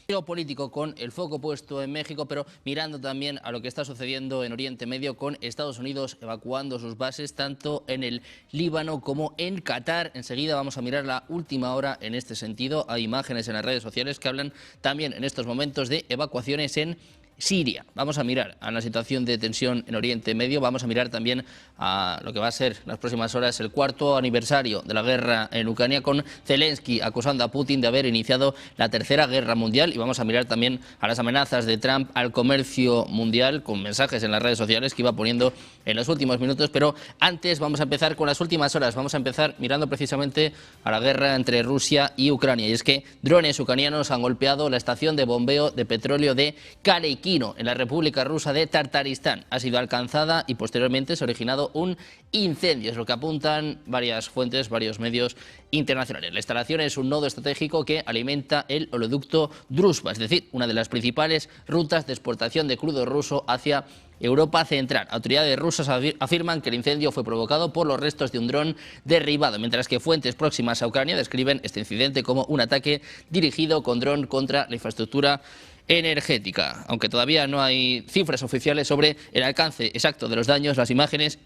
Geopolítico con el foco puesto en México, pero mirando también a lo que está sucediendo en Oriente Medio, con Estados Unidos evacuando sus bases tanto en el Líbano como en Qatar. Enseguida vamos a mirar la última hora en este sentido. Hay imágenes en las redes sociales que hablan también en estos momentos de evacuaciones en Siria. Vamos a mirar a la situación de tensión en Oriente Medio, vamos a mirar también a lo que va a ser en las próximas horas el 4º aniversario de la guerra en Ucrania, con Zelensky acusando a Putin de haber iniciado la Tercera Guerra Mundial, y vamos a mirar también a las amenazas de Trump al comercio mundial, con mensajes en las redes sociales que iba poniendo en los últimos minutos. Pero antes vamos a empezar con las últimas horas, vamos a empezar mirando precisamente a la guerra entre Rusia y Ucrania, y es que drones ucranianos han golpeado la estación de bombeo de petróleo de Kareikino, en la República Rusa de Tartaristán. Ha sido alcanzada y posteriormente se ha originado un incendio, es lo que apuntan varias fuentes, varios medios internacionales. La instalación es un nodo estratégico que alimenta el oleoducto Druzhba, es decir, una de las principales rutas de exportación de crudo ruso hacia Europa Central. Autoridades rusas afirman que el incendio fue provocado por los restos de un dron derribado, mientras que fuentes próximas a Ucrania describen este incidente como un ataque dirigido con dron contra la infraestructura energética. Aunque todavía no hay cifras oficiales sobre el alcance exacto de los daños, las imágenes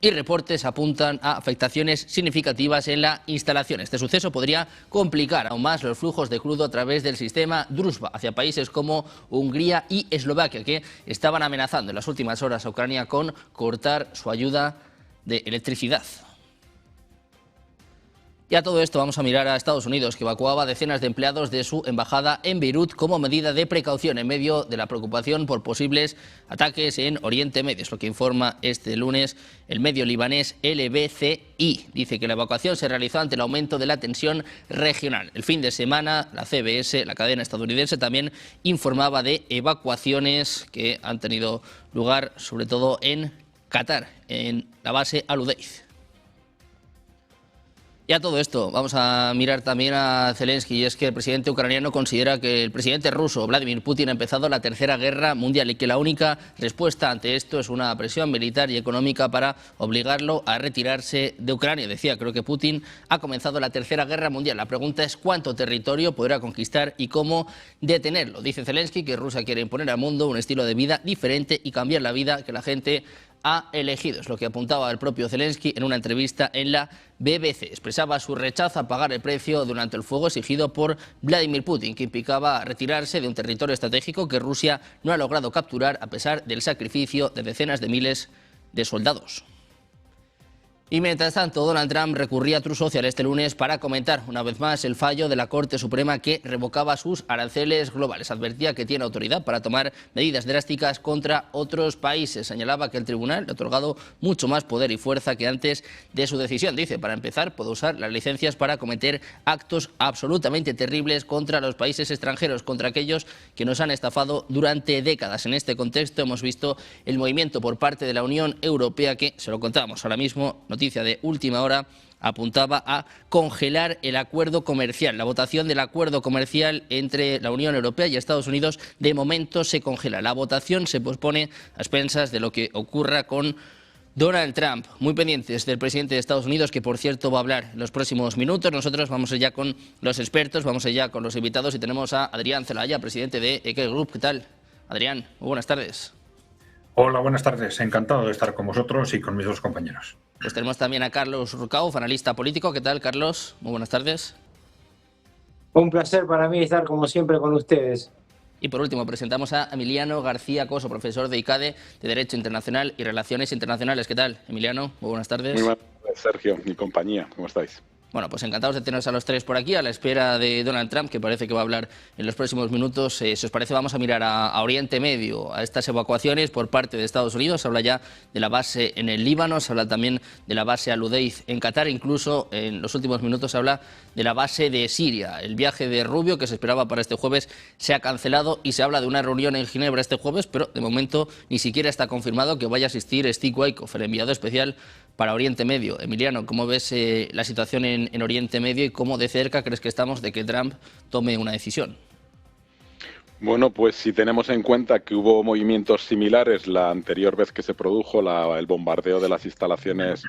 y reportes apuntan a afectaciones significativas en la instalación. Este suceso podría complicar aún más los flujos de crudo a través del sistema Druzhba hacia países como Hungría y Eslovaquia, que estaban amenazando en las últimas horas a Ucrania con cortar su ayuda de electricidad. Y a todo esto vamos a mirar a Estados Unidos, que evacuaba decenas de empleados de su embajada en Beirut como medida de precaución en medio de la preocupación por posibles ataques en Oriente Medio. Es lo que informa este lunes el medio libanés LBCI. Dice que la evacuación se realizó ante el aumento de la tensión regional. El fin de semana, la CBS, la cadena estadounidense, también informaba de evacuaciones que han tenido lugar sobre todo en Qatar, en la base Al-Udeid. Y a todo esto vamos a mirar también a Zelensky, y es que el presidente ucraniano considera que el presidente ruso Vladimir Putin ha empezado la Tercera Guerra Mundial y que la única respuesta ante esto es una presión militar y económica para obligarlo a retirarse de Ucrania. Decía, creo que Putin ha comenzado la Tercera Guerra Mundial. La pregunta es cuánto territorio podrá conquistar y cómo detenerlo. Dice Zelensky que Rusia quiere imponer al mundo un estilo de vida diferente y cambiar la vida que la gente ha elegido. Es lo que apuntaba el propio Zelensky en una entrevista en la BBC. Expresaba su rechazo a pagar el precio durante el fuego exigido por Vladimir Putin, que implicaba retirarse de un territorio estratégico que Rusia no ha logrado capturar a pesar del sacrificio de decenas de miles de soldados. Y mientras tanto, Donald Trump recurría a Truth Social este lunes para comentar una vez más el fallo de la Corte Suprema que revocaba sus aranceles globales. Advertía que tiene autoridad para tomar medidas drásticas contra otros países. Señalaba que el tribunal le ha otorgado mucho más poder y fuerza que antes de su decisión. Dice, para empezar, puede usar las licencias para cometer actos absolutamente terribles contra los países extranjeros, contra aquellos que nos han estafado durante décadas. En este contexto hemos visto el movimiento por parte de la Unión Europea que, se lo contábamos ahora mismo, noticia de última hora, apuntaba a congelar el acuerdo comercial. La votación del acuerdo comercial entre la Unión Europea y Estados Unidos de momento se congela. La votación se pospone a expensas de lo que ocurra con Donald Trump. Muy pendientes del presidente de Estados Unidos, que por cierto va a hablar en los próximos minutos. Nosotros vamos allá con los expertos, vamos allá con los invitados y tenemos a Adrián Zelaya, presidente de EK Group. ¿Qué tal, Adrián? Muy buenas tardes. Hola, buenas tardes. Encantado de estar con vosotros y con mis dos compañeros. Pues tenemos también a Carlos Rucauf, analista político. ¿Qué tal, Carlos? Muy buenas tardes. Un placer para mí estar como siempre con ustedes. Y por último presentamos a Emiliano García Coso, profesor de ICADE de Derecho Internacional y Relaciones Internacionales. ¿Qué tal, Emiliano? Muy buenas tardes. Muy buenas tardes, Sergio, mi compañía. ¿Cómo estáis? Bueno, pues encantados de teneros a los tres por aquí, a la espera de Donald Trump, que parece que va a hablar en los próximos minutos. Si os parece, vamos a mirar a Oriente Medio, a estas evacuaciones por parte de Estados Unidos. Se habla ya de la base en el Líbano, se habla también de la base Al-Udeid en Qatar, incluso en los últimos minutos se habla de la base de Siria. El viaje de Rubio, que se esperaba para este jueves, se ha cancelado y se habla de una reunión en Ginebra este jueves, pero de momento ni siquiera está confirmado que vaya a asistir Steve Witkoff, el enviado especial para Oriente Medio. Emiliano, ¿cómo ves la situación en Oriente Medio y cómo de cerca crees que estamos de que Trump tome una decisión? Bueno, pues si tenemos en cuenta que hubo movimientos similares la anterior vez que se produjo el bombardeo de las instalaciones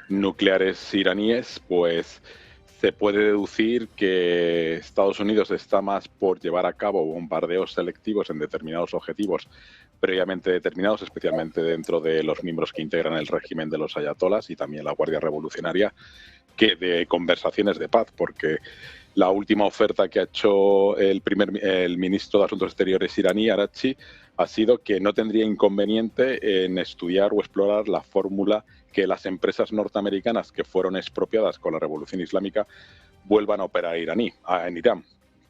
nucleares iraníes, pues se puede deducir que Estados Unidos está más por llevar a cabo bombardeos selectivos en determinados objetivos previamente determinados, especialmente dentro de los miembros que integran el régimen de los ayatolás y también la Guardia Revolucionaria, que de conversaciones de paz, porque la última oferta que ha hecho el ministro de Asuntos Exteriores iraní, Araghchi, ha sido que no tendría inconveniente en estudiar o explorar la fórmula que las empresas norteamericanas que fueron expropiadas con la Revolución Islámica vuelvan a operar en Irán.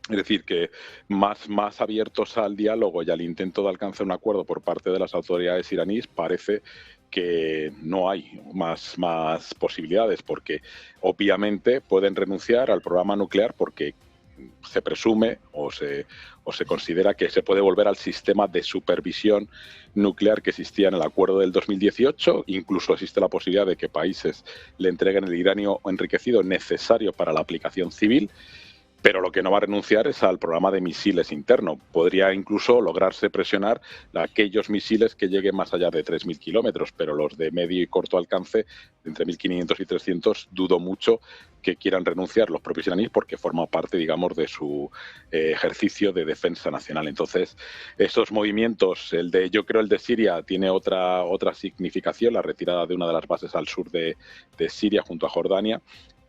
Es decir, que más abiertos al diálogo y al intento de alcanzar un acuerdo por parte de las autoridades iraníes, parece que no hay más posibilidades, porque obviamente pueden renunciar al programa nuclear porque se presume o se considera que se puede volver al sistema de supervisión nuclear que existía en el acuerdo del 2018. Incluso existe la posibilidad de que países le entreguen el uranio enriquecido necesario para la aplicación civil. Pero lo que no va a renunciar es al programa de misiles interno. Podría incluso lograrse presionar a aquellos misiles que lleguen más allá de 3.000 kilómetros, pero los de medio y corto alcance, entre 1.500 y 300, dudo mucho que quieran renunciar los propios iraníes porque forma parte, digamos, de su ejercicio de defensa nacional. Entonces, esos movimientos, yo creo el de Siria tiene otra significación, la retirada de una de las bases al sur de Siria junto a Jordania,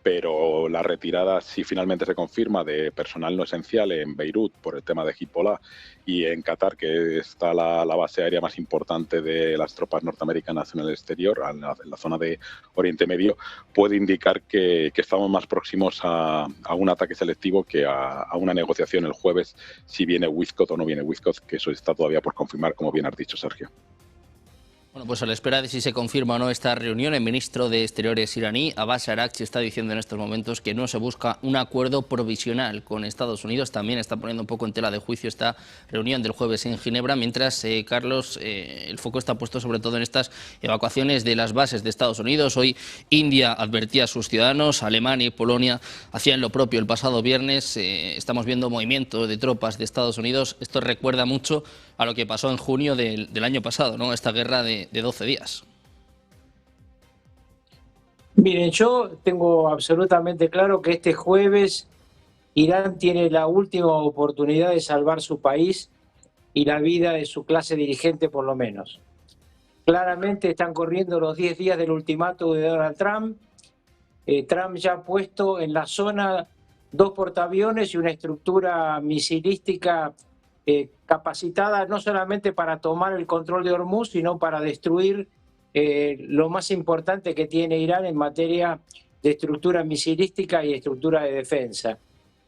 pero la retirada, si finalmente se confirma, de personal no esencial en Beirut por el tema de Hezbollah y en Qatar, que está la base aérea más importante de las tropas norteamericanas en el exterior, en la zona de Oriente Medio, puede indicar que estamos más próximos a un ataque selectivo que a una negociación el jueves, si viene Wizcott o no viene Wizcott, que eso está todavía por confirmar, como bien has dicho, Sergio. Bueno, pues a la espera de si se confirma o no esta reunión, el ministro de Exteriores iraní, Abbas Araghchi, está diciendo en estos momentos que no se busca un acuerdo provisional con Estados Unidos. También está poniendo un poco en tela de juicio esta reunión del jueves en Ginebra, mientras, Carlos, el foco está puesto sobre todo en estas evacuaciones de las bases de Estados Unidos. Hoy India advertía a sus ciudadanos, Alemania y Polonia hacían lo propio el pasado viernes. Estamos viendo movimiento de tropas de Estados Unidos. Esto recuerda mucho a lo que pasó en junio del año pasado, ¿no? Esta guerra de 12 días. Miren, yo tengo absolutamente claro que este jueves Irán tiene la última oportunidad de salvar su país y la vida de su clase dirigente, por lo menos. Claramente están corriendo los 10 días del ultimátum de Donald Trump. Trump ya ha puesto en la zona 2 portaaviones y una estructura misilística capacitada no solamente para tomar el control de Hormuz, sino para destruir lo más importante que tiene Irán en materia de estructura misilística y estructura de defensa.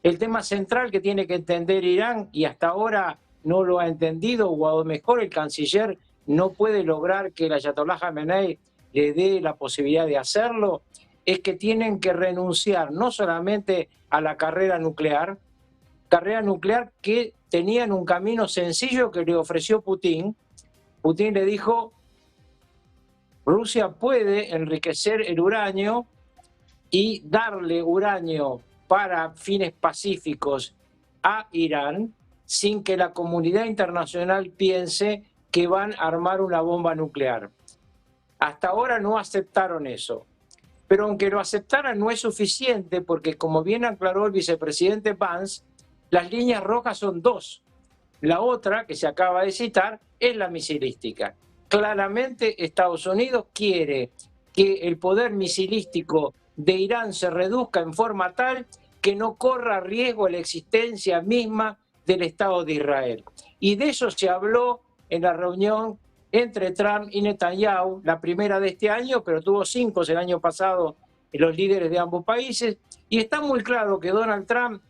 El tema central que tiene que entender Irán, y hasta ahora no lo ha entendido, o a lo mejor el canciller no puede lograr que el Ayatollah Khamenei le dé la posibilidad de hacerlo, es que tienen que renunciar no solamente a la carrera nuclear que tenían un camino sencillo que le ofreció Putin. Putin le dijo, Rusia puede enriquecer el uranio y darle uranio para fines pacíficos a Irán sin que la comunidad internacional piense que van a armar una bomba nuclear. Hasta ahora no aceptaron eso. Pero aunque lo aceptaran no es suficiente porque, como bien aclaró el vicepresidente Vance, las líneas rojas son 2. La otra, que se acaba de citar, es la misilística. Claramente Estados Unidos quiere que el poder misilístico de Irán se reduzca en forma tal que no corra riesgo la existencia misma del Estado de Israel. Y de eso se habló en la reunión entre Trump y Netanyahu, la primera de este año, pero tuvo 5 el año pasado los líderes de ambos países. Y está muy claro que Donald Trump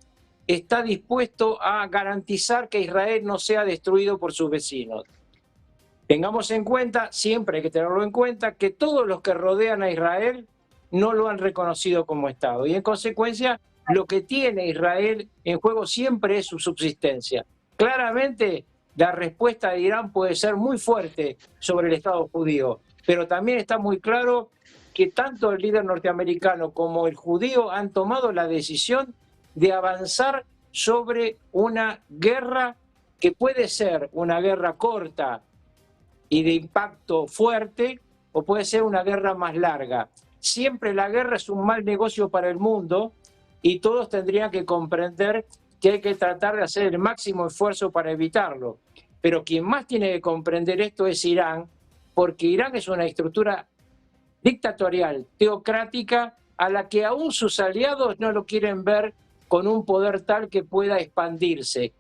está dispuesto a garantizar que Israel no sea destruido por sus vecinos. Tengamos en cuenta, siempre hay que tenerlo en cuenta, que todos los que rodean a Israel no lo han reconocido como Estado. Y en consecuencia, lo que tiene Israel en juego siempre es su subsistencia. Claramente, la respuesta de Irán puede ser muy fuerte sobre el Estado judío, pero también está muy claro que tanto el líder norteamericano como el judío han tomado la decisión de avanzar sobre una guerra que puede ser una guerra corta y de impacto fuerte, o puede ser una guerra más larga. Siempre la guerra es un mal negocio para el mundo, y todos tendrían que comprender que hay que tratar de hacer el máximo esfuerzo para evitarlo. Pero quien más tiene que comprender esto es Irán, porque Irán es una estructura dictatorial, teocrática, a la que aún sus aliados no lo quieren ver con un poder tal que pueda expandirse.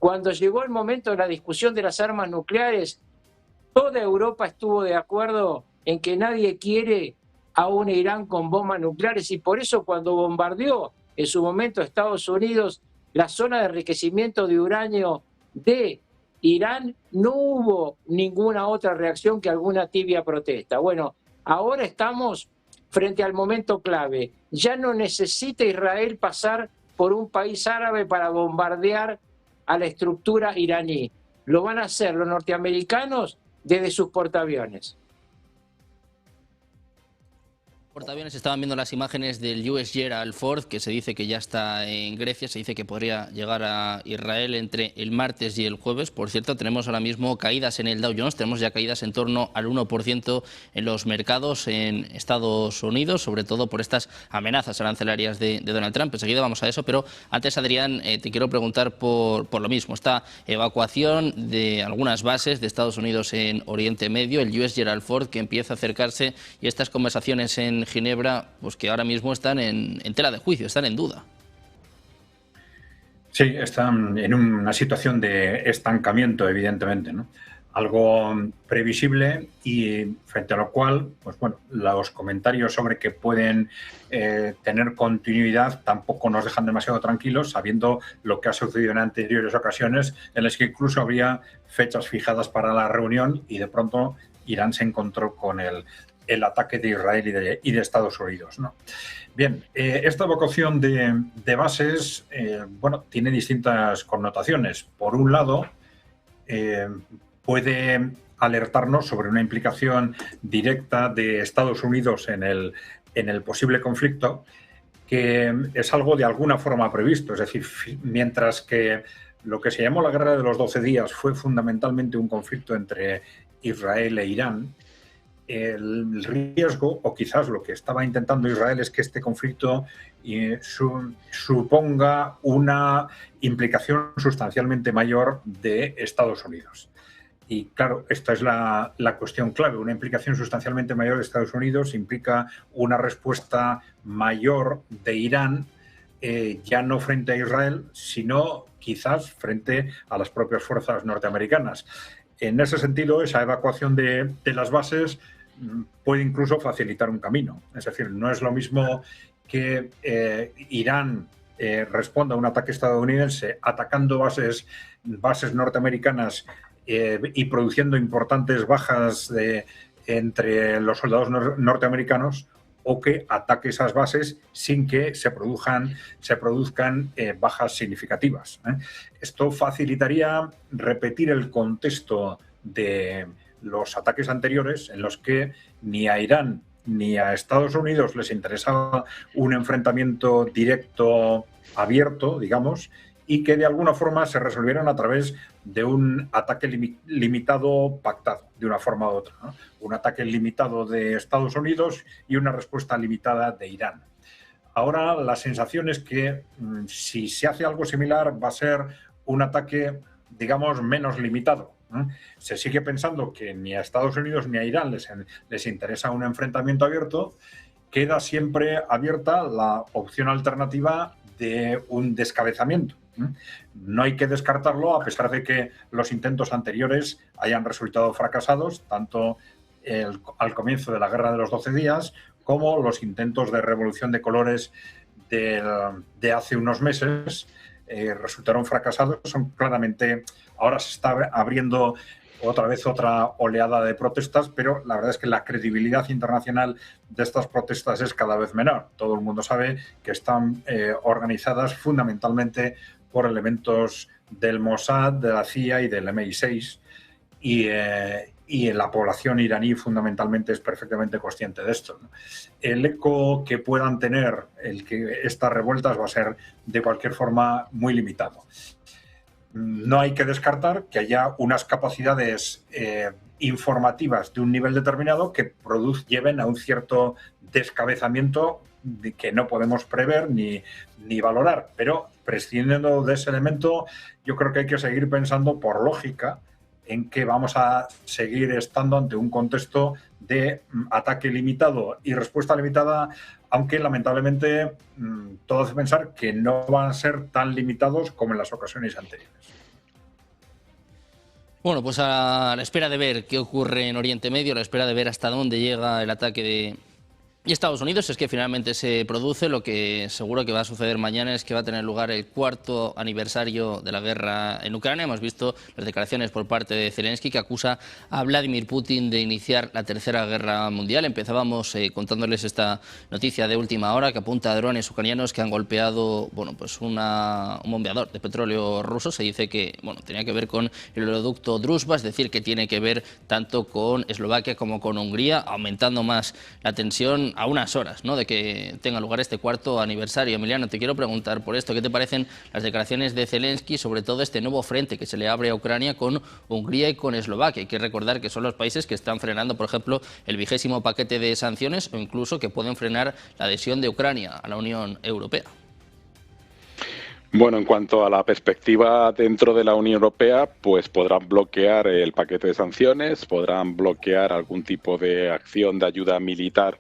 Cuando llegó el momento de la discusión de las armas nucleares, toda Europa estuvo de acuerdo en que nadie quiere a un Irán con bombas nucleares, y por eso cuando bombardeó en su momento Estados Unidos la zona de enriquecimiento de uranio de Irán, no hubo ninguna otra reacción que alguna tibia protesta. Bueno, ahora estamos frente al momento clave. Ya no necesita Israel pasar por un país árabe para bombardear a la estructura iraní. Lo van a hacer los norteamericanos desde sus portaaviones. Portaaviones, estaban viendo las imágenes del US Gerald Ford, que se dice que ya está en Grecia, se dice que podría llegar a Israel entre el martes y el jueves. Por cierto, tenemos ahora mismo caídas en el Dow Jones, tenemos ya caídas en torno al 1% en los mercados en Estados Unidos, sobre todo por estas amenazas arancelarias de Donald Trump. Enseguida vamos a eso, pero antes, Adrián, te quiero preguntar por lo mismo. Esta evacuación de algunas bases de Estados Unidos en Oriente Medio, el US Gerald Ford, que empieza a acercarse, y estas conversaciones en Ginebra, pues que ahora mismo están en tela de juicio, están en duda. Sí, están en una situación de estancamiento, evidentemente, ¿no? Algo previsible, y frente a lo cual, pues bueno, los comentarios sobre que pueden tener continuidad tampoco nos dejan demasiado tranquilos, sabiendo lo que ha sucedido en anteriores ocasiones, en las que incluso había fechas fijadas para la reunión y de pronto Irán se encontró con el ataque de Israel y de Estados Unidos, ¿no? Bien, esta evacuación de bases, bueno, tiene distintas connotaciones. Por un lado, puede alertarnos sobre una implicación directa de Estados Unidos en el posible conflicto, que es algo de alguna forma previsto. Es decir, mientras que lo que se llamó la Guerra de los 12 días fue fundamentalmente un conflicto entre Israel e Irán, el riesgo, o quizás lo que estaba intentando Israel, es que este conflicto suponga una implicación sustancialmente mayor de Estados Unidos. Y claro, esta es la cuestión clave. Una implicación sustancialmente mayor de Estados Unidos implica una respuesta mayor de Irán, ya no frente a Israel, sino quizás frente a las propias fuerzas norteamericanas. En ese sentido, esa evacuación de las bases puede incluso facilitar un camino. Es decir, no es lo mismo que Irán responda a un ataque estadounidense atacando bases norteamericanas y produciendo importantes bajas entre los soldados norteamericanos, o que ataque esas bases sin que se produzcan bajas significativas. Esto facilitaría repetir el contexto de los ataques anteriores, en los que ni a Irán ni a Estados Unidos les interesaba un enfrentamiento directo, abierto, digamos, y que de alguna forma se resolvieran a través de un ataque limitado pactado, de una forma u otra, ¿no? Un ataque limitado de Estados Unidos y una respuesta limitada de Irán. Ahora la sensación es que si se hace algo similar va a ser un ataque, digamos, menos limitado. Se sigue pensando que ni a Estados Unidos ni a Irán les interesa un enfrentamiento abierto. Queda siempre abierta la opción alternativa de un descabezamiento. No hay que descartarlo, a pesar de que los intentos anteriores hayan resultado fracasados, tanto al comienzo de la Guerra de los 12 días como los intentos de revolución de colores de hace unos meses resultaron fracasados. Son claramente, ahora se está abriendo otra vez otra oleada de protestas, pero la verdad es que la credibilidad internacional de estas protestas es cada vez menor. Todo el mundo sabe que están organizadas fundamentalmente por elementos del Mossad, de la CIA y del MI6, y la población iraní fundamentalmente es perfectamente consciente de esto, ¿no? El eco que puedan tener estas revueltas va a ser de cualquier forma muy limitado. no hay que descartar que haya unas capacidades informativas de un nivel determinado que lleven a un cierto descabezamiento que no podemos prever ni valorar. Pero prescindiendo de ese elemento, yo creo que hay que seguir pensando por lógica en que vamos a seguir estando ante un contexto de ataque limitado y respuesta limitada, aunque lamentablemente todo hace pensar que no van a ser tan limitados como en las ocasiones anteriores. Bueno, pues a la espera de ver qué ocurre en Oriente Medio, a la espera de ver hasta dónde llega el ataque de Estados Unidos, es que finalmente se produce. Lo que seguro que va a suceder mañana es que va a tener lugar el 4º aniversario de la guerra en Ucrania. Hemos visto las declaraciones por parte de Zelensky, que acusa a Vladimir Putin de iniciar la Tercera Guerra Mundial. Empezábamos contándoles esta noticia de última hora que apunta a drones ucranianos que han golpeado pues un bombeador de petróleo ruso. Se dice que tenía que ver con el oleoducto Druzhba, es decir, que tiene que ver tanto con Eslovaquia como con Hungría, aumentando más la tensión a unas horas, ¿no?, de que tenga lugar este 4º aniversario. Emiliano, te quiero preguntar por esto, ¿qué te parecen las declaraciones de Zelensky, sobre todo este nuevo frente que se le abre a Ucrania con Hungría y con Eslovaquia? Hay que recordar que son los países que están frenando, por ejemplo, el 20º paquete de sanciones, o incluso que pueden frenar la adhesión de Ucrania a la Unión Europea. Bueno, en cuanto a la perspectiva dentro de la Unión Europea, pues podrán bloquear el paquete de sanciones, podrán bloquear algún tipo de acción de ayuda militar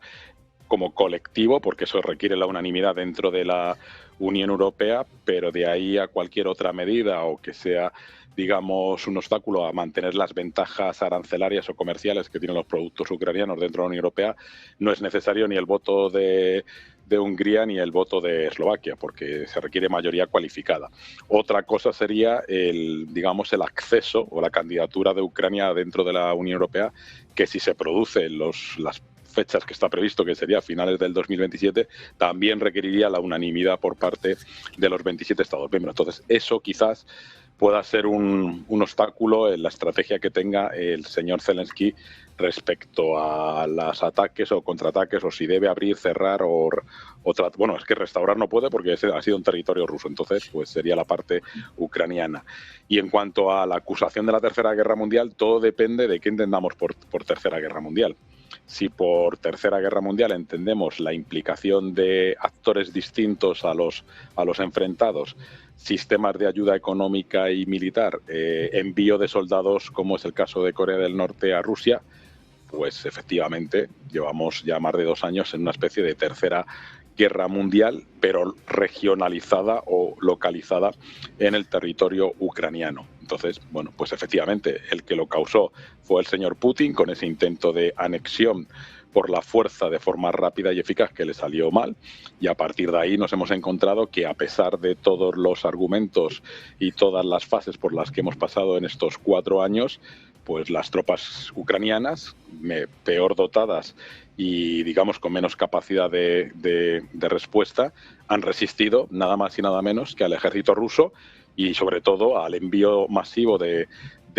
como colectivo, porque eso requiere la unanimidad dentro de la Unión Europea, pero de ahí a cualquier otra medida o que sea, digamos, un obstáculo a mantener las ventajas arancelarias o comerciales que tienen los productos ucranianos dentro de la Unión Europea, no es necesario ni el voto de Hungría ni el voto de Eslovaquia, porque se requiere mayoría cualificada. Otra cosa sería el acceso o la candidatura de Ucrania dentro de la Unión Europea, que si se produce las fechas que está previsto, que sería a finales del 2027, también requeriría la unanimidad por parte de los 27 Estados miembros. Entonces, eso quizás pueda ser un obstáculo en la estrategia que tenga el señor Zelensky respecto a los ataques o contraataques, o si debe abrir, cerrar bueno, es que restaurar no puede porque ha sido un territorio ruso, entonces pues sería la parte ucraniana. Y en cuanto a la acusación de la Tercera Guerra Mundial, todo depende de qué entendamos por Tercera Guerra Mundial. Si por Tercera Guerra Mundial entendemos la implicación de actores distintos a los enfrentados, sistemas de ayuda económica y militar, envío de soldados, como es el caso de Corea del Norte a Rusia, pues efectivamente llevamos ya más de 2 años en una especie de Tercera Guerra Mundial, pero regionalizada o localizada en el territorio ucraniano. Entonces, bueno, pues efectivamente el que lo causó fue el señor Putin, con ese intento de anexión por la fuerza de forma rápida y eficaz, que le salió mal, y a partir de ahí nos hemos encontrado que, a pesar de todos los argumentos y todas las fases por las que hemos pasado en estos 4 años, pues las tropas ucranianas, peor dotadas y, digamos, con menos capacidad de respuesta, han resistido nada más y nada menos que al ejército ruso y, sobre todo, al envío masivo de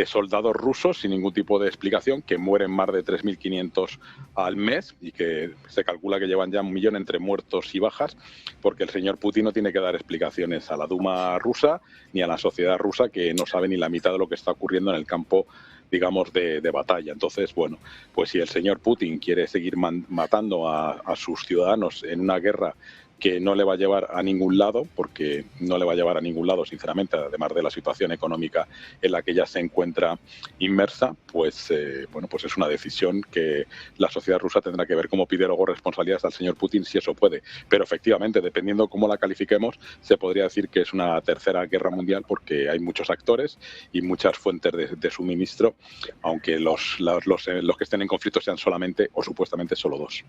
soldados rusos sin ningún tipo de explicación, que mueren más de 3.500 al mes y que se calcula que llevan ya 1 millón entre muertos y bajas, porque el señor Putin no tiene que dar explicaciones a la Duma rusa ni a la sociedad rusa, que no sabe ni la mitad de lo que está ocurriendo en el campo, digamos, de batalla. Entonces, bueno, pues si el señor Putin quiere seguir matando a sus ciudadanos en una guerra que no le va a llevar a ningún lado, porque no le va a llevar a ningún lado, sinceramente, además de la situación económica en la que ya se encuentra inmersa, pues bueno, pues es una decisión que la sociedad rusa tendrá que ver cómo pide luego responsabilidades al señor Putin, si eso puede. Pero efectivamente, dependiendo cómo la califiquemos, se podría decir que es una Tercera Guerra Mundial, porque hay muchos actores y muchas fuentes de suministro, aunque los que estén en conflicto sean solamente o supuestamente solo 2.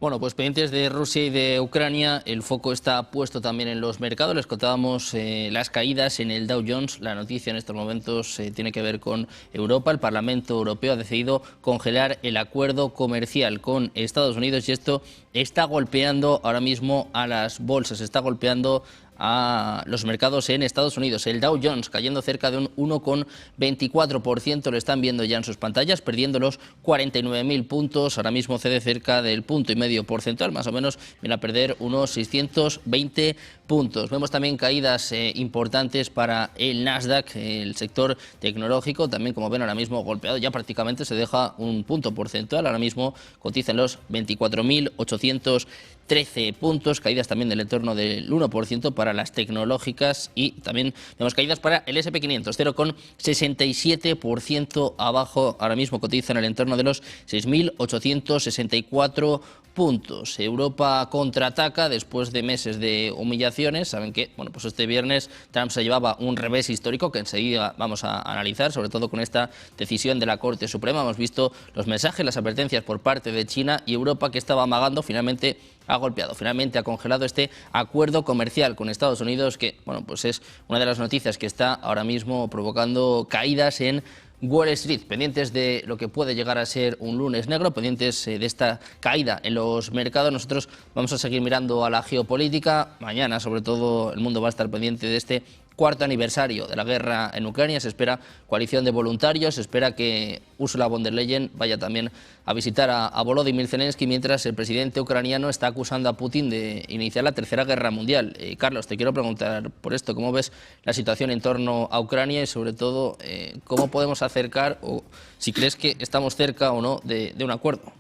Bueno, pues pendientes de Rusia y de Ucrania, el foco está puesto también en los mercados. Les contábamos las caídas en el Dow Jones. La noticia en estos momentos tiene que ver con Europa. El Parlamento Europeo ha decidido congelar el acuerdo comercial con Estados Unidos y esto está golpeando ahora mismo a las bolsas, está golpeando a los mercados en Estados Unidos. El Dow Jones cayendo cerca de un 1,24%, lo están viendo ya en sus pantallas, perdiendo los 49.000 puntos. Ahora mismo cede cerca del 1,5 porcentual, más o menos viene a perder unos 620 puntos. Vemos también caídas importantes para el Nasdaq, el sector tecnológico, también como ven ahora mismo golpeado, ya prácticamente se deja un punto porcentual, ahora mismo cotiza en los 24.813 puntos, caídas también del entorno del 1% para las tecnológicas y también vemos caídas para el S&P 500, 0,67% abajo, ahora mismo cotiza en el entorno de los 6.864 puntos. Europa contraataca después de meses de humillaciones. Saben que bueno, pues este viernes Trump se llevaba un revés histórico que enseguida vamos a analizar, sobre todo con esta decisión de la Corte Suprema. Hemos visto los mensajes, las advertencias por parte de China, y Europa, que estaba amagando, finalmente ha golpeado, finalmente ha congelado este acuerdo comercial con Estados Unidos, que bueno, pues es una de las noticias que está ahora mismo provocando caídas en Wall Street, pendientes de lo que puede llegar a ser un lunes negro, pendientes de esta caída en los mercados. Nosotros vamos a seguir mirando a la geopolítica. Mañana, sobre todo, el mundo va a estar pendiente de este cuarto aniversario de la guerra en Ucrania. Se espera coalición de voluntarios, se espera que Ursula von der Leyen vaya también a visitar a Volodymyr Zelensky, mientras el presidente ucraniano está acusando a Putin de iniciar la tercera guerra mundial. Carlos, te quiero preguntar por esto, ¿cómo ves la situación en torno a Ucrania y sobre todo cómo podemos acercar, o si crees que estamos cerca o no de un acuerdo?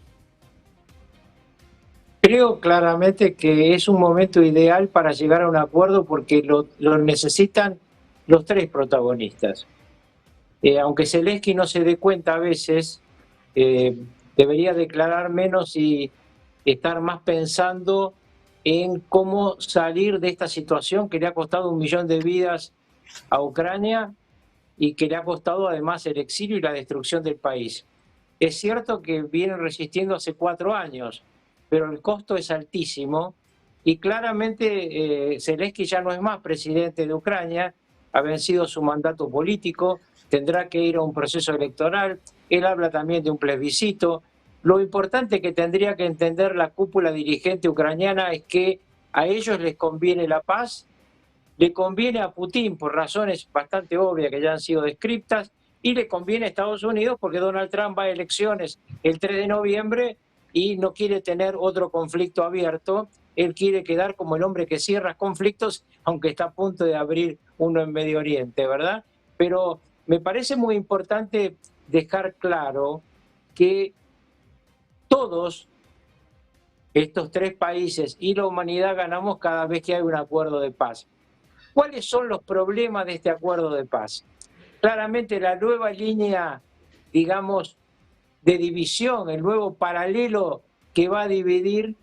Creo claramente que es un momento ideal para llegar a un acuerdo porque lo necesitan los tres protagonistas. Aunque Zelensky no se dé cuenta a veces, debería declarar menos y estar más pensando en cómo salir de esta situación que le ha costado 1 millón de vidas a Ucrania y que le ha costado además el exilio y la destrucción del país. Es cierto que vienen resistiendo hace 4 años, pero el costo es altísimo y claramente Zelensky ya no es más presidente de Ucrania, ha vencido su mandato político, tendrá que ir a un proceso electoral, él habla también de un plebiscito. Lo importante que tendría que entender la cúpula dirigente ucraniana es que a ellos les conviene la paz, le conviene a Putin por razones bastante obvias que ya han sido descritas, y le conviene a Estados Unidos porque Donald Trump va a elecciones el 3 de noviembre y no quiere tener otro conflicto abierto. Él quiere quedar como el hombre que cierra conflictos, aunque está a punto de abrir uno en Medio Oriente, ¿verdad? Pero me parece muy importante dejar claro que todos estos 3 países y la humanidad ganamos cada vez que hay un acuerdo de paz. ¿Cuáles son los problemas de este acuerdo de paz? Claramente la nueva línea, digamos, de división, el nuevo paralelo que va a dividir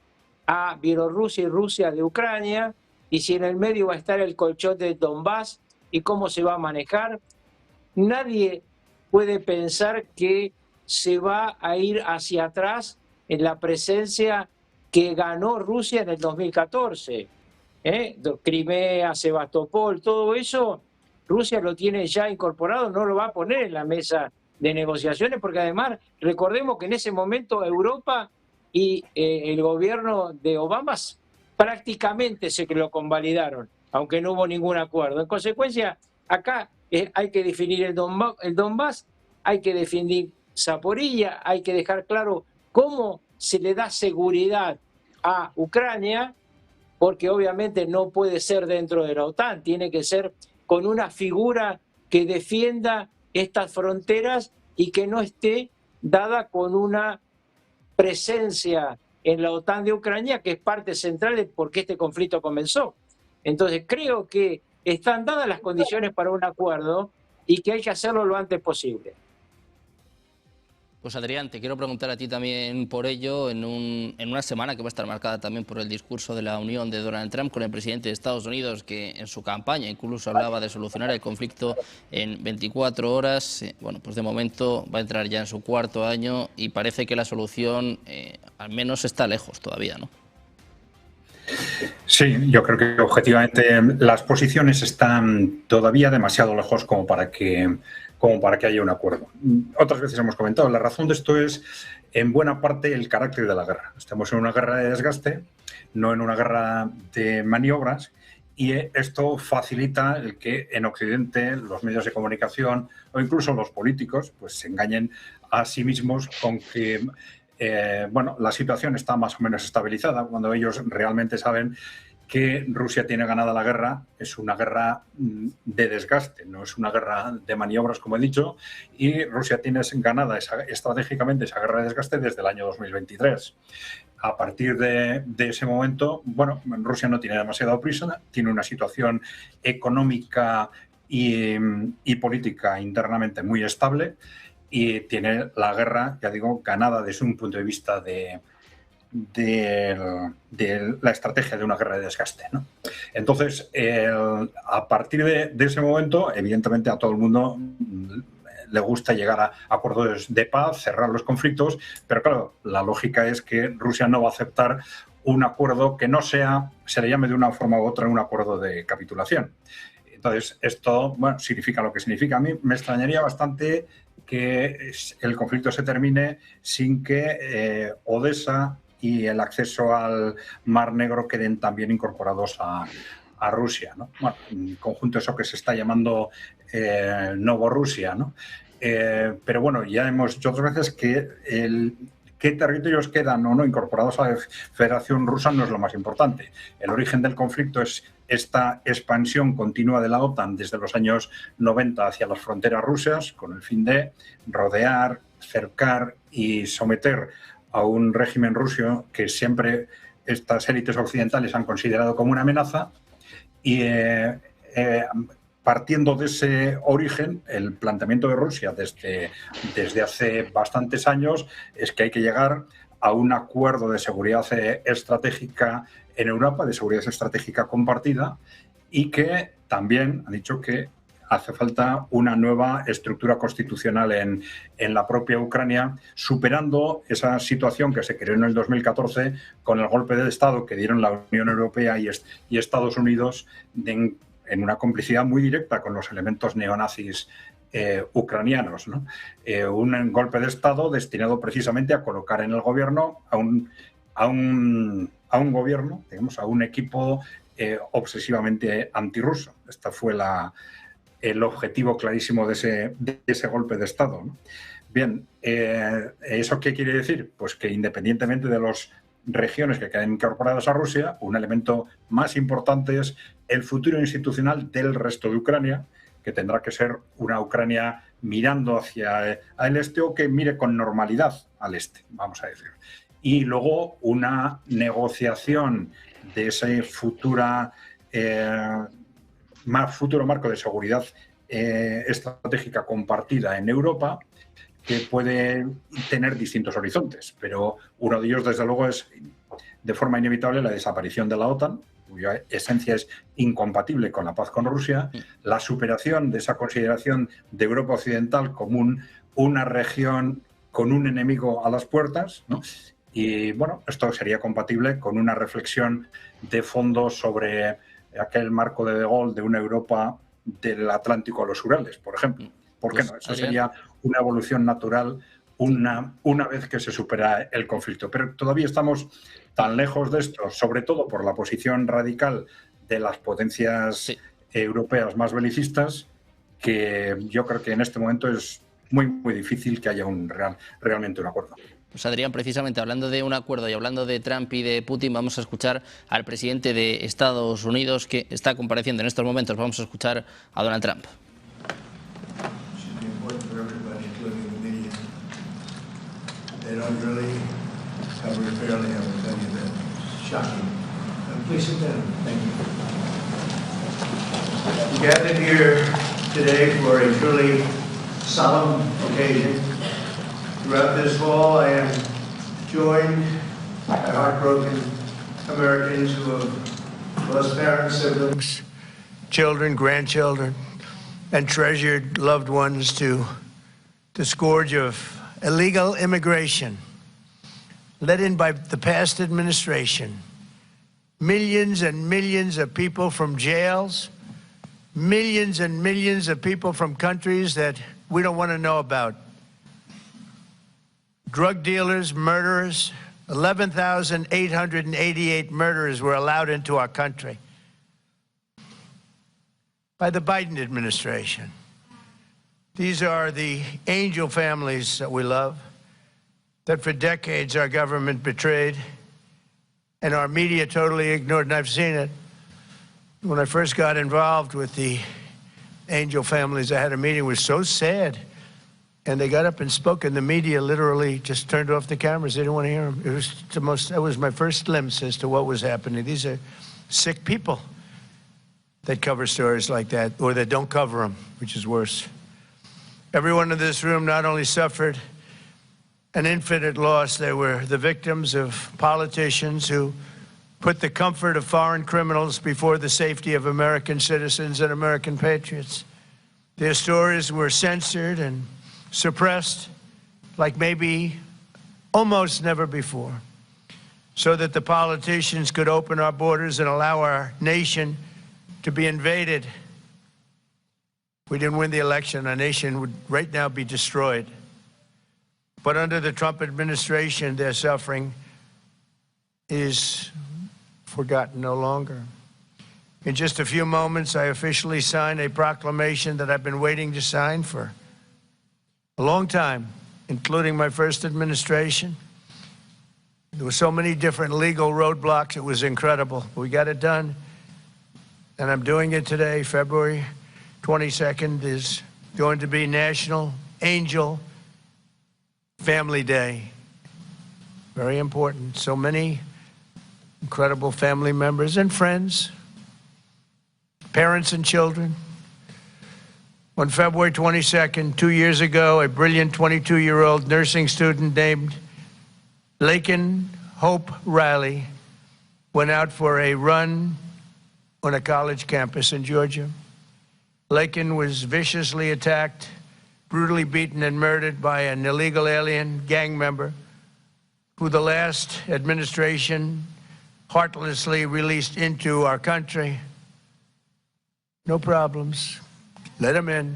a Bielorrusia y Rusia de Ucrania, y si en el medio va a estar el colchón de Donbass y cómo se va a manejar. Nadie puede pensar que se va a ir hacia atrás en la presencia que ganó Rusia en el 2014. Crimea, Sebastopol, todo eso, Rusia lo tiene ya incorporado, no lo va a poner en la mesa de negociaciones, porque además recordemos que en ese momento Europa y el gobierno de Obama prácticamente se lo convalidaron, aunque no hubo ningún acuerdo. En consecuencia, acá hay que definir el Donbass, hay que definir Zaporilla, hay que dejar claro cómo se le da seguridad a Ucrania, porque obviamente no puede ser dentro de la OTAN, tiene que ser con una figura que defienda estas fronteras y que no esté dada con una presencia en la OTAN de Ucrania, que es parte central de por qué este conflicto comenzó. Entonces creo que están dadas las condiciones para un acuerdo y que hay que hacerlo lo antes posible. Pues Adrián, te quiero preguntar a ti también por ello, en una semana que va a estar marcada también por el discurso de la unión de Donald Trump con el presidente de Estados Unidos, que en su campaña incluso hablaba de solucionar el conflicto en 24 horas. Bueno, pues de momento va a entrar ya en su 4.º año y parece que la solución al menos está lejos todavía, ¿no? Sí, yo creo que objetivamente las posiciones están todavía demasiado lejos como para que haya un acuerdo. Otras veces hemos comentado, la razón de esto es en buena parte el carácter de la guerra. Estamos en una guerra de desgaste, no en una guerra de maniobras, y esto facilita el que en Occidente los medios de comunicación o incluso los políticos pues se engañen a sí mismos con que bueno, la situación está más o menos estabilizada, cuando ellos realmente saben que Rusia tiene ganada la guerra. Es una guerra de desgaste, no es una guerra de maniobras, como he dicho, y Rusia tiene ganada estratégicamente esa guerra de desgaste desde el año 2023. A partir de ese momento, bueno, Rusia no tiene demasiada prisa, tiene una situación económica y política internamente muy estable y tiene la guerra, ya digo, ganada desde un punto de vista de la estrategia de una guerra de desgaste, ¿no? Entonces, a partir de ese momento, evidentemente a todo el mundo le gusta llegar a acuerdos de paz, cerrar los conflictos, pero claro, la lógica es que Rusia no va a aceptar un acuerdo que no sea, se le llame de una forma u otra, un acuerdo de capitulación. Entonces, esto, bueno, significa lo que significa. A mí me extrañaría bastante que el conflicto se termine sin que Odessa y el acceso al Mar Negro queden también incorporados a Rusia, ¿no? Bueno, en conjunto eso que se está llamando Novorrusia, ¿no? Pero bueno, ya hemos dicho otras veces que qué territorios quedan o no incorporados a la Federación Rusa no es lo más importante. El origen del conflicto es esta expansión continua de la OTAN desde los años 90 hacia las fronteras rusas, con el fin de rodear, cercar y someter a un régimen ruso que siempre estas élites occidentales han considerado como una amenaza. Y partiendo de ese origen, el planteamiento de Rusia desde hace bastantes años es que hay que llegar a un acuerdo de seguridad estratégica en Europa, de seguridad estratégica compartida, y que también ha dicho que hace falta una nueva estructura constitucional en la propia Ucrania, superando esa situación que se creó en el 2014 con el golpe de Estado que dieron la Unión Europea y Estados Unidos en una complicidad muy directa con los elementos neonazis ucranianos, ¿no? Un golpe de Estado destinado precisamente a colocar en el gobierno a un gobierno, digamos, a un equipo obsesivamente antirruso. Esta fue el objetivo clarísimo de ese golpe de Estado, ¿no? Bien, ¿eso qué quiere decir? Pues que independientemente de las regiones que queden incorporadas a Rusia, un elemento más importante es el futuro institucional del resto de Ucrania, que tendrá que ser una Ucrania mirando hacia el este o que mire con normalidad al este, vamos a decir. Y luego una negociación de ese futuro marco de seguridad estratégica compartida en Europa, que puede tener distintos horizontes, pero uno de ellos, desde luego, es de forma inevitable la desaparición de la OTAN, cuya esencia es incompatible con la paz con Rusia, la superación de esa consideración de Europa Occidental como una región con un enemigo a las puertas, ¿no? Y bueno, esto sería compatible con una reflexión de fondo sobre aquel marco de Gaulle de una Europa del Atlántico a los Urales, por ejemplo. ¿Por qué no? Eso sería una evolución natural una vez que se supera el conflicto. Pero todavía estamos tan lejos de esto, sobre todo por la posición radical de las potencias europeas más belicistas, que yo creo que en este momento es muy, muy difícil que haya realmente un acuerdo. Pues Adrián, precisamente hablando de un acuerdo y hablando de Trump y de Putin, vamos a escuchar al presidente de Estados Unidos que está compareciendo en estos momentos. Vamos a escuchar a Donald Trump. Gathered here today for a truly solemn occasion. Throughout this hall, I am joined by heartbroken Americans who have lost parents, siblings, children, grandchildren, and treasured loved ones to the scourge of illegal immigration led in by the past administration. Millions and millions of people from jails, millions and millions of people from countries that we don't want to know about. Drug dealers, murderers, 11,888 murderers were allowed into our country. by the Biden administration. These are the angel families that we love, that for decades our government betrayed and our media totally ignored, and I've seen it. When I first got involved with the angel families, I had a meeting, it was so sad. And they got up and spoke, and the media literally just turned off the cameras. They didn't want to hear them. It was that was my first glimpse as to what was happening. These are sick people that cover stories like that, or that don't cover them, which is worse. Everyone in this room not only suffered an infinite loss, they were the victims of politicians who put the comfort of foreign criminals before the safety of American citizens and American patriots. Their stories were censored and suppressed like maybe almost never before, so that the politicians could open our borders and allow our nation to be invaded. If we didn't win the election, our nation would right now be destroyed. But under the Trump administration, their suffering is forgotten no longer. In just a few moments, I officially sign a proclamation that I've been waiting to sign for a long time, including my first administration. There were so many different legal roadblocks, it was incredible. We got it done, and I'm doing it today. February 22nd is going to be National Angel Family Day. Very important. So many incredible family members and friends, parents and children. On February 22nd, 2 years ago, a brilliant 22-year-old nursing student named Laken Hope Riley went out for a run on a college campus in Georgia. Laken was viciously attacked, brutally beaten and murdered by an illegal alien gang member who the last administration heartlessly released into our country. No problems. Let them in.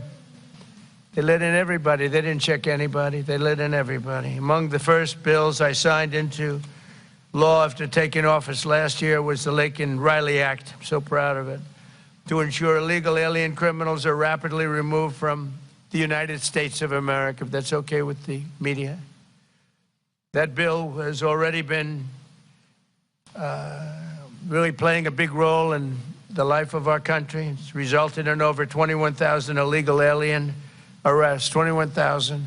They let in everybody. They didn't check anybody. They let in everybody. Among the first bills I signed into law after taking office last year was the Laken Riley Act. I'm so proud of it. To ensure illegal alien criminals are rapidly removed from the United States of America, if that's okay with the media. That bill has already been really playing a big role in the life of our country. It's resulted in over 21,000 illegal alien arrests, 21,000.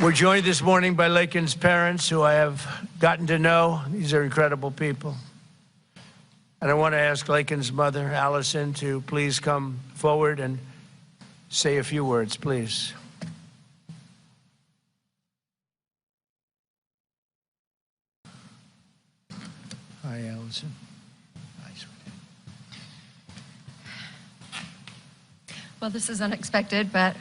We're joined this morning by Laken's parents, who I have gotten to know. These are incredible people. And I want to ask Laken's mother, Allison, to please come forward and say a few words, please. Hi, Allison. Hi, sweetie. Well, this is unexpected, but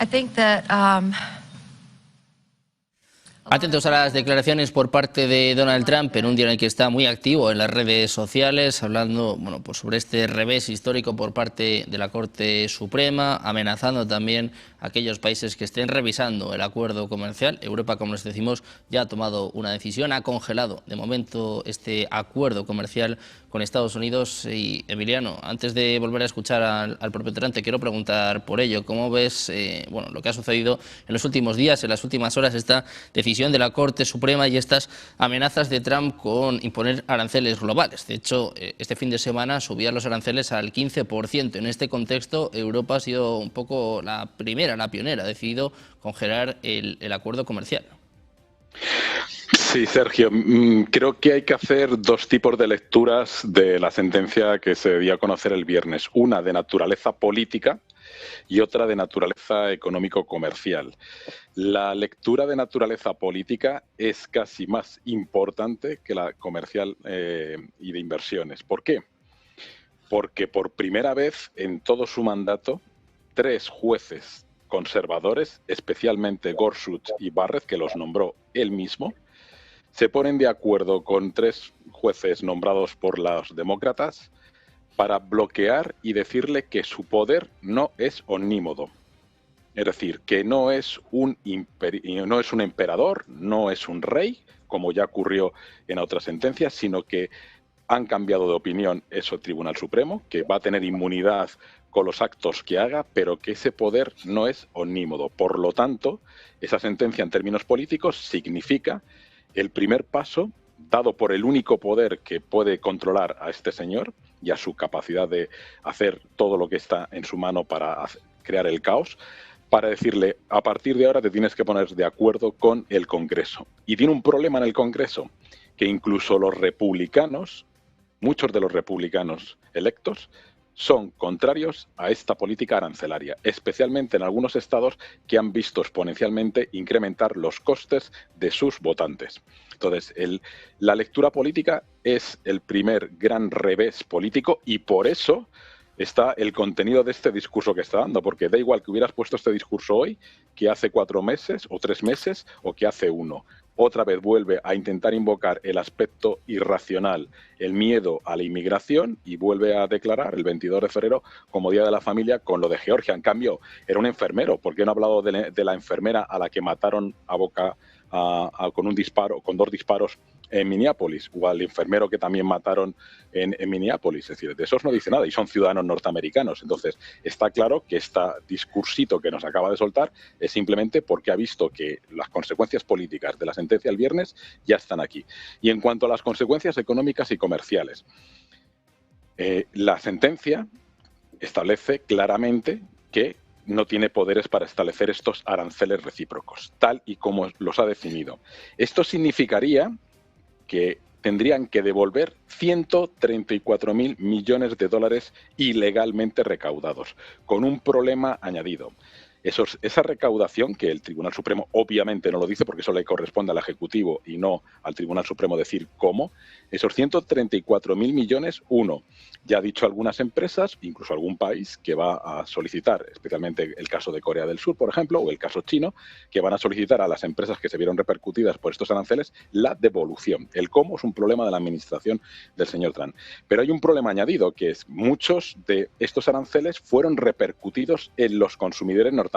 I think that Atentos a las declaraciones por parte de Donald Trump en un día en el que está muy activo en las redes sociales, hablando pues sobre este revés histórico por parte de la Corte Suprema, amenazando también a aquellos países que estén revisando el acuerdo comercial. Europa, como les decimos, ya ha tomado una decisión, ha congelado de momento este acuerdo comercial con Estados Unidos. Y Emiliano, antes de volver a escuchar al propio Trump, te quiero preguntar por ello. ¿Cómo ves lo que ha sucedido en los últimos días, en las últimas horas, esta decisión de la Corte Suprema y estas amenazas de Trump con imponer aranceles globales? De hecho, este fin de semana subían los aranceles al 15%. En este contexto, Europa ha sido un poco la primera, la pionera, ha decidido congelar el acuerdo comercial. Sí, Sergio, creo que hay que hacer dos tipos de lecturas de la sentencia que se dio a conocer el viernes. Una de naturaleza política y otra de naturaleza económico-comercial. La lectura de naturaleza política es casi más importante que la comercial y de inversiones. ¿Por qué? Porque por primera vez en todo su mandato, 3 jueces conservadores, especialmente Gorsuch y Barrett, que los nombró él mismo, se ponen de acuerdo con 3 jueces nombrados por los Es decir, que no es un emperador, no es un rey, como ya ocurrió en otras sentencias, sino que han cambiado de opinión eso Tribunal Supremo, que va a tener inmunidad con los actos que haga, pero que ese poder no es omnímodo. Por lo tanto, esa sentencia en términos políticos significa el primer paso dado por el único poder que puede controlar a este señor y a su capacidad de hacer todo lo que está en su mano para crear el caos, para decirle, a partir de ahora te tienes que poner de acuerdo con el Congreso. Y tiene un problema en el Congreso, que incluso los republicanos, muchos de los republicanos electos, son contrarios a esta política arancelaria, especialmente en algunos estados que han visto exponencialmente incrementar los costes de sus votantes. Entonces, la lectura política es el primer gran revés político y por eso está el contenido de este discurso que está dando, porque da igual que hubieras puesto este discurso hoy, que hace 4 meses o 3 meses o que hace 1. Otra vez vuelve a intentar invocar el aspecto irracional, el miedo a la inmigración y vuelve a declarar el 22 de febrero como Día de la Familia con lo de Georgia. En cambio, era un enfermero. ¿Por qué no ha hablado de la enfermera a la que mataron con un disparo, con 2 disparos en Minneapolis, o al enfermero que también mataron en Minneapolis? Es decir, de esos no dice nada y son ciudadanos norteamericanos. Entonces, está claro que este discursito que nos acaba de soltar es simplemente porque ha visto que las consecuencias políticas de la sentencia el viernes ya están aquí. Y en cuanto a las consecuencias económicas y comerciales, la sentencia establece claramente que no tiene poderes para establecer estos aranceles recíprocos, tal y como los ha definido. Esto significaría que tendrían que devolver 134.000 millones de dólares ilegalmente recaudados, con un problema añadido. Esa recaudación, que el Tribunal Supremo obviamente no lo dice porque eso le corresponde al Ejecutivo y no al Tribunal Supremo decir cómo, esos 134.000 millones, ya ha dicho algunas empresas, incluso algún país que va a solicitar, especialmente el caso de Corea del Sur, por ejemplo, o el caso chino, que van a solicitar a las empresas que se vieron repercutidas por estos aranceles la devolución. El cómo es un problema de la administración del señor Trump. Pero hay un problema añadido, que es muchos de estos aranceles fueron repercutidos en los consumidores norteamericanos.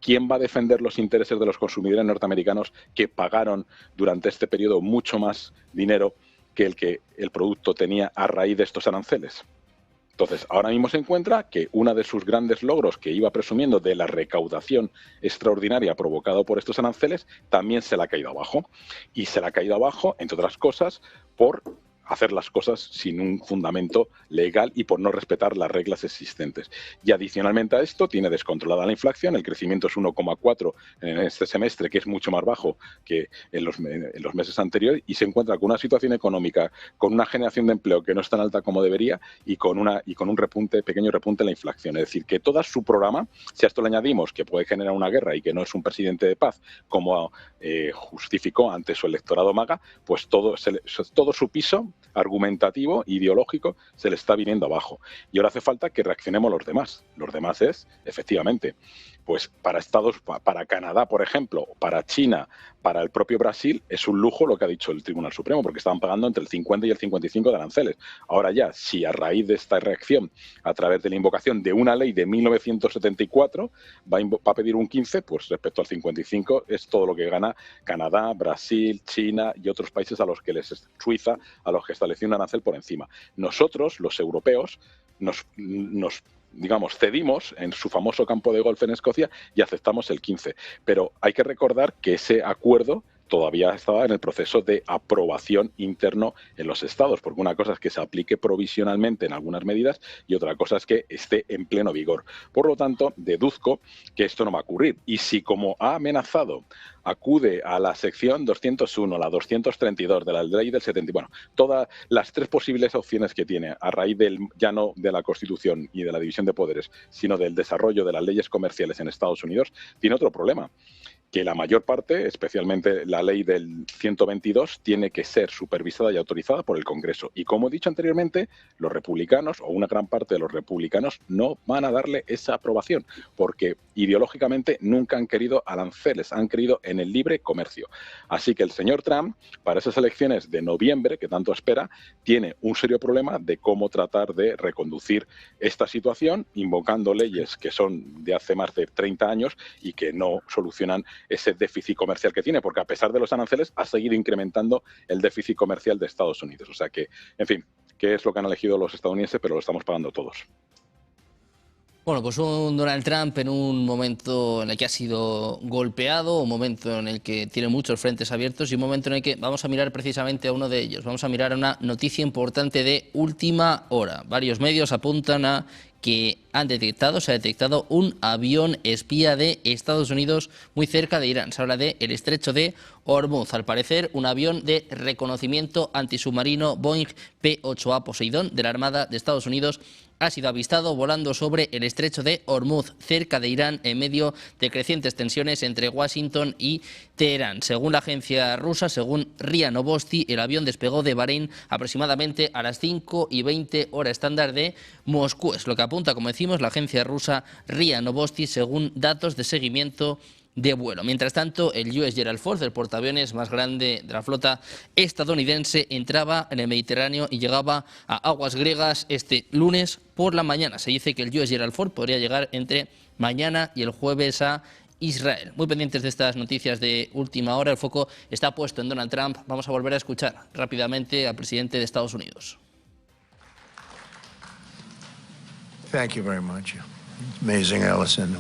¿Quién va a defender los intereses de los consumidores norteamericanos que pagaron durante este periodo mucho más dinero que el producto tenía a raíz de estos aranceles? Entonces, ahora mismo se encuentra que uno de sus grandes logros que iba presumiendo de la recaudación extraordinaria provocada por estos aranceles también se le ha caído abajo. Y se le ha caído abajo, entre otras cosas, por hacer las cosas sin un fundamento legal y por no respetar las reglas existentes. Y adicionalmente a esto, tiene descontrolada la inflación, el crecimiento es 1,4 en este semestre, que es mucho más bajo que en los meses anteriores, y se encuentra con una situación económica, con una generación de empleo que no es tan alta como debería y con un pequeño repunte en la inflación. Es decir, que todo su programa, si a esto le añadimos que puede generar una guerra y que no es un presidente de paz, como justificó ante su electorado MAGA, pues todo su piso argumentativo, ideológico, se le está viniendo abajo. Y ahora hace falta que reaccionemos los demás. Los demás es, efectivamente, pues para Canadá, por ejemplo, para China, para el propio Brasil, es un lujo lo que ha dicho el Tribunal Supremo, porque estaban pagando entre el 50 y el 55 de aranceles. Ahora ya, si a raíz de esta reacción, a través de la invocación de una ley de 1974, va a pedir un 15, pues respecto al 55 es todo lo que gana Canadá, Brasil, China y otros países a los que Suiza, a los que estableció un arancel por encima. Nosotros, los europeos, nos cedimos en su famoso campo de golf en Escocia y aceptamos el 15. Pero hay que recordar que ese acuerdo todavía estaba en el proceso de aprobación interno en los estados, porque una cosa es que se aplique provisionalmente en algunas medidas y otra cosa es que esté en pleno vigor. Por lo tanto, deduzco que esto no va a ocurrir. Y si, como ha amenazado, acude a la sección 201, la 232 de la ley del 70, todas las 3 posibles opciones que tiene a raíz ya no de la Constitución y de la división de poderes, sino del desarrollo de las leyes comerciales en Estados Unidos, tiene otro problema. que la mayor parte, especialmente la ley del 122, tiene que ser supervisada y autorizada por el Congreso. Y como he dicho anteriormente, los republicanos, o una gran parte de los republicanos, no van a darle esa aprobación, porque ideológicamente nunca han querido aranceles, han querido en el libre comercio. Así que el señor Trump, para esas elecciones de noviembre, que tanto espera, tiene un serio problema de cómo tratar de reconducir esta situación, invocando leyes que son de hace más de 30 años y que no solucionan ese déficit comercial que tiene, porque a pesar de los aranceles ha seguido incrementando el déficit comercial de Estados Unidos. O sea que, en fin, ¿qué es lo que han elegido los estadounidenses? Pero lo estamos pagando todos. Bueno, pues un Donald Trump en un momento en el que ha sido golpeado, un momento en el que tiene muchos frentes abiertos y un momento en el que vamos a mirar precisamente a uno de ellos. Vamos a mirar a una noticia importante de última hora. Varios medios apuntan a que se ha detectado un avión espía de Estados Unidos muy cerca de Irán. Se habla de el estrecho de Hormuz. Al parecer, un avión de reconocimiento antisubmarino Boeing P-8A Poseidón de la Armada de Estados Unidos ha sido avistado volando sobre el estrecho de Hormuz, cerca de Irán, en medio de crecientes tensiones entre Washington y Teherán. Según la agencia rusa, según RIA Novosti, el avión despegó de Bahrein aproximadamente a las 5:20 hora estándar de Moscú. Es lo que apunta, como decimos, la agencia rusa RIA Novosti, según datos de seguimiento de vuelo. Mientras tanto, el US Gerald Ford, el portaaviones más grande de la flota estadounidense, entraba en el Mediterráneo y llegaba a aguas griegas este lunes por la mañana. Se dice que el US Gerald Ford podría llegar entre mañana y el jueves a Israel. Muy pendientes de estas noticias de última hora. El foco está puesto en Donald Trump. Vamos a volver a escuchar rápidamente al presidente de Estados Unidos. Thank you very much. It's amazing, Allison.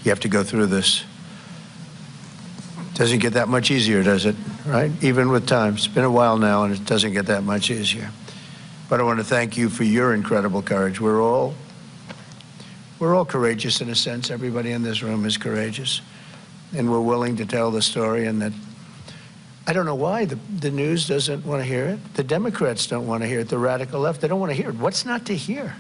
You have to go through this. Doesn't get that much easier, does it? Right? Even with time. It's been a while now, and it doesn't get that much easier. But I want to thank you for your incredible courage. We're all courageous in a sense. Everybody in this room is courageous. And we're willing to tell the story, and that I don't know why the news doesn't want to hear it. The Democrats don't want to hear it. The radical left, they don't want to hear it. What's not to hear?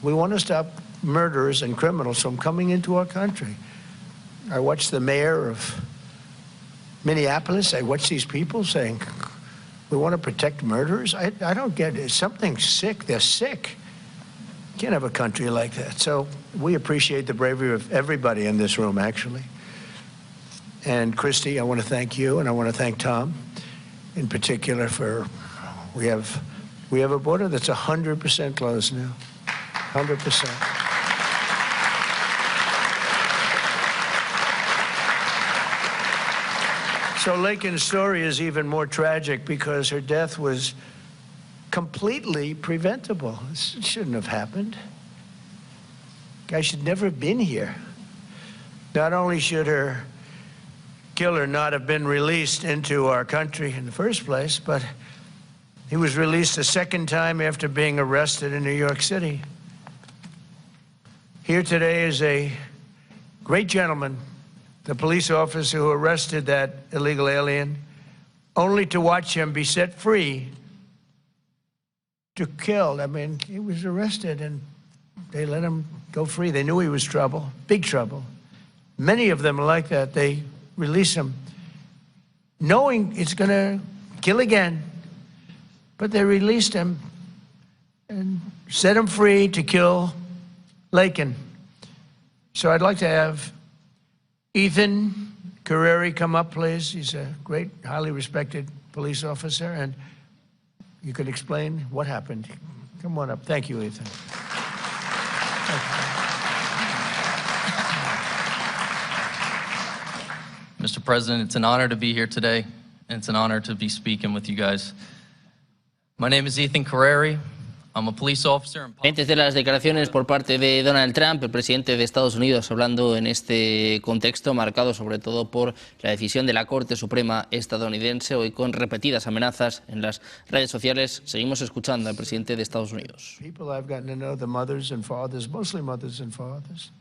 We want to stop murderers and criminals from coming into our country. I watched the mayor of Minneapolis. I watched these people saying, we want to protect murderers. I don't get it. Something's sick. They're sick. You can't have a country like that. So we appreciate the bravery of everybody in this room, actually. And Christy, I want to thank you, and I want to thank Tom in particular for, we have a border that's 100% closed now. 100%. So Lakin's story is even more tragic because her death was completely preventable. This shouldn't have happened. Guy should never have been here. Not only should her killer not have been released into our country in the first place, but he was released a second time after being arrested in New York City. Here today is a great gentleman, the police officer who arrested that illegal alien, only to watch him be set free to kill. I mean, he was arrested and they let him go free. They knew he was trouble, big trouble. Many of them are like that. They release him knowing it's going to kill again, but they released him and set him free to kill Lakin. So I'd like to have Ethan Carreri come up, please. He's a great, highly respected police officer, and you could explain what happened. Come on up. Thank you, Ethan. Mr. President, it's an honor to be here today, and it's an honor to be speaking with you guys. My name is Ethan Carreri. I'm a police officer. Antes de las declaraciones por parte de Donald Trump, el presidente de Estados Unidos, hablando en este contexto marcado sobre todo por la decisión de la Corte Suprema estadounidense, hoy con repetidas amenazas en las redes sociales, seguimos escuchando al presidente de Estados Unidos. People I've gotten to know, the mothers and fathers, mostly mothers and fathers.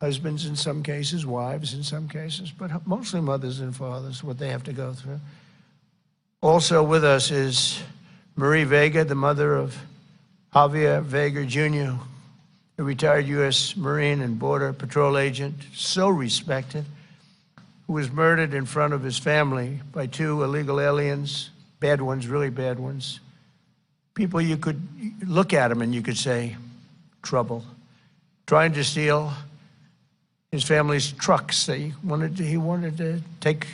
Husbands in some cases, wives in some cases, but mostly mothers and fathers, what they have to go through. Also with us is Marie Vega, the mother of Javier Vega Jr., a retired U.S. Marine and Border Patrol agent, so respected. who was murdered in front of his family by 2 illegal aliens, bad ones, really bad ones. People you could look at him and you could say, trouble. Trying to steal his family's trucks. He wanted to take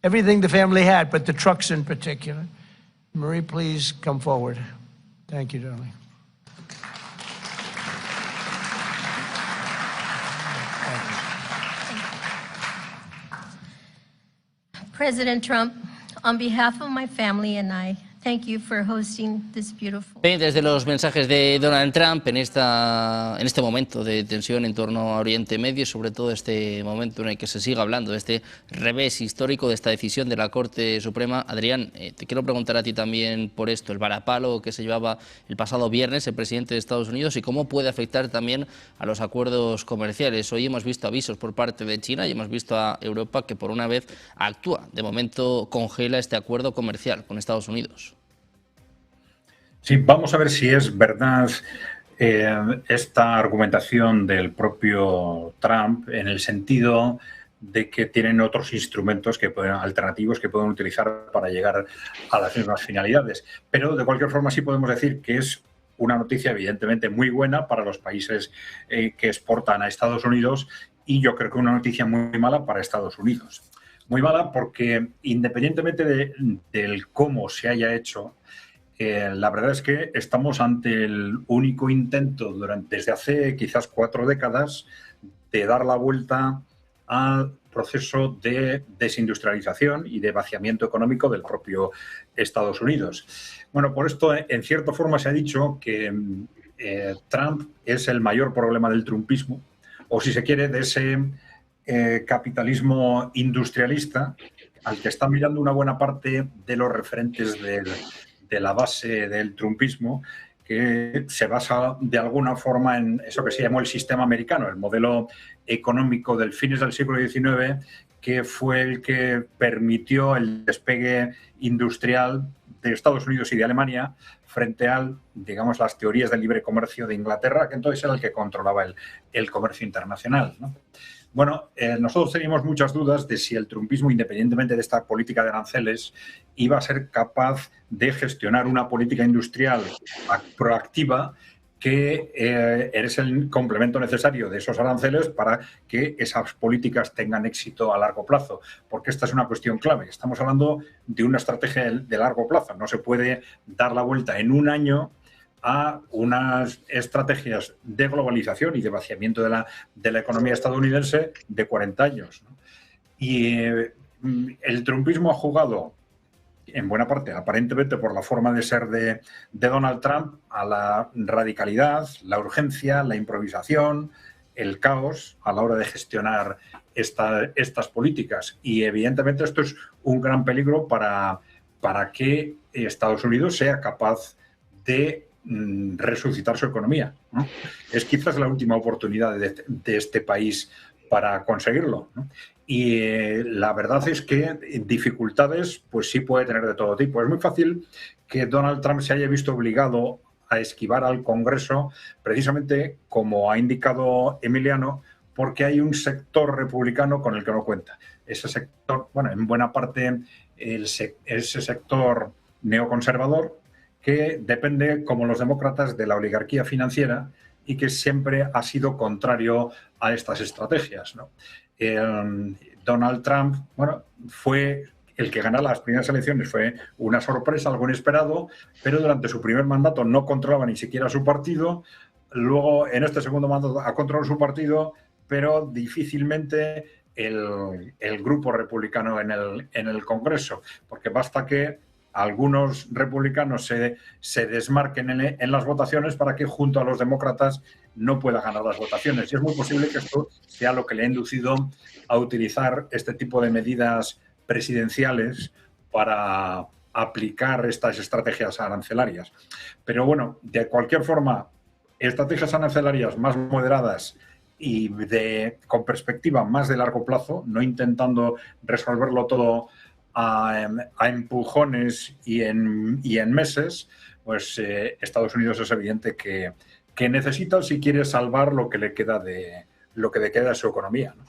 everything the family had, but the trucks in particular. Marie, please come forward. Thank you, darling. President Trump, on behalf of my family and I, thank you for hosting this beautiful. Desde los mensajes de Donald Trump en este momento de tensión en torno a Oriente Medio, y sobre todo este momento en el que se sigue hablando de este revés histórico de esta decisión de la Corte Suprema. Adrián, te quiero preguntar a ti también por esto, el varapalo que se llevaba el pasado viernes el presidente de Estados Unidos y cómo puede afectar también a los acuerdos comerciales. Hoy hemos visto avisos por parte de China y hemos visto a Europa que por una vez actúa. De momento congela este acuerdo comercial con Estados Unidos. Sí, vamos a ver si es verdad esta argumentación del propio Trump en el sentido de que tienen otros instrumentos alternativos que pueden utilizar para llegar a las mismas finalidades. Pero de cualquier forma sí podemos decir que es una noticia evidentemente muy buena para los países que exportan a Estados Unidos y yo creo que una noticia muy mala para Estados Unidos. Muy mala porque independientemente del cómo se haya hecho, la verdad es que estamos ante el único intento desde hace quizás 4 décadas de dar la vuelta al proceso de desindustrialización y de vaciamiento económico del propio Estados Unidos. Bueno, por esto, en cierta forma se ha dicho que Trump es el mayor problema del trumpismo, o si se quiere, de ese capitalismo industrialista al que está mirando una buena parte de los referentes de la base del trumpismo, que se basa de alguna forma en eso que se llamó el sistema americano, el modelo económico del fines del siglo XIX, que fue el que permitió el despegue industrial de Estados Unidos y de Alemania frente a, digamos, las teorías del libre comercio de Inglaterra, que entonces era el que controlaba el comercio internacional, ¿no? Bueno, nosotros teníamos muchas dudas de si el trumpismo, independientemente de esta política de aranceles, iba a ser capaz de gestionar una política industrial proactiva que es el complemento necesario de esos aranceles para que esas políticas tengan éxito a largo plazo. Porque esta es una cuestión clave. Estamos hablando de una estrategia de largo plazo. No se puede dar la vuelta en un año a unas estrategias de globalización y de vaciamiento de la economía estadounidense de 40 años, ¿no? Y el trumpismo ha jugado, en buena parte, aparentemente por la forma de ser de Donald Trump, a la radicalidad, la urgencia, la improvisación, el caos a la hora de gestionar estas políticas. Y evidentemente esto es un gran peligro para que Estados Unidos sea capaz de resucitar su economía, ¿no? Es quizás la última oportunidad de este país para conseguirlo, ¿no? Y la verdad es que dificultades pues sí puede tener de todo tipo. Es muy fácil que Donald Trump se haya visto obligado a esquivar al Congreso, precisamente como ha indicado Emiliano, porque hay un sector republicano con el que no cuenta. Ese sector, bueno, en buena parte ese sector neoconservador, que depende, como los demócratas, de la oligarquía financiera y que siempre ha sido contrario a estas estrategias, ¿no? Donald Trump, bueno, fue el que ganó las primeras elecciones, fue una sorpresa, algo inesperado, pero durante su primer mandato no controlaba ni siquiera su partido. Luego, en este segundo mandato, ha controlado su partido, pero difícilmente el grupo republicano en el Congreso, porque basta que algunos republicanos se desmarquen en las votaciones para que junto a los demócratas no pueda ganar las votaciones. Y es muy posible que esto sea lo que le ha inducido a utilizar este tipo de medidas presidenciales para aplicar estas estrategias arancelarias. Pero bueno, de cualquier forma, estrategias arancelarias más moderadas y con perspectiva más de largo plazo, no intentando resolverlo todo a empujones y en meses, pues Estados Unidos es evidente que necesita si quiere salvar lo que le queda de su economía, ¿no?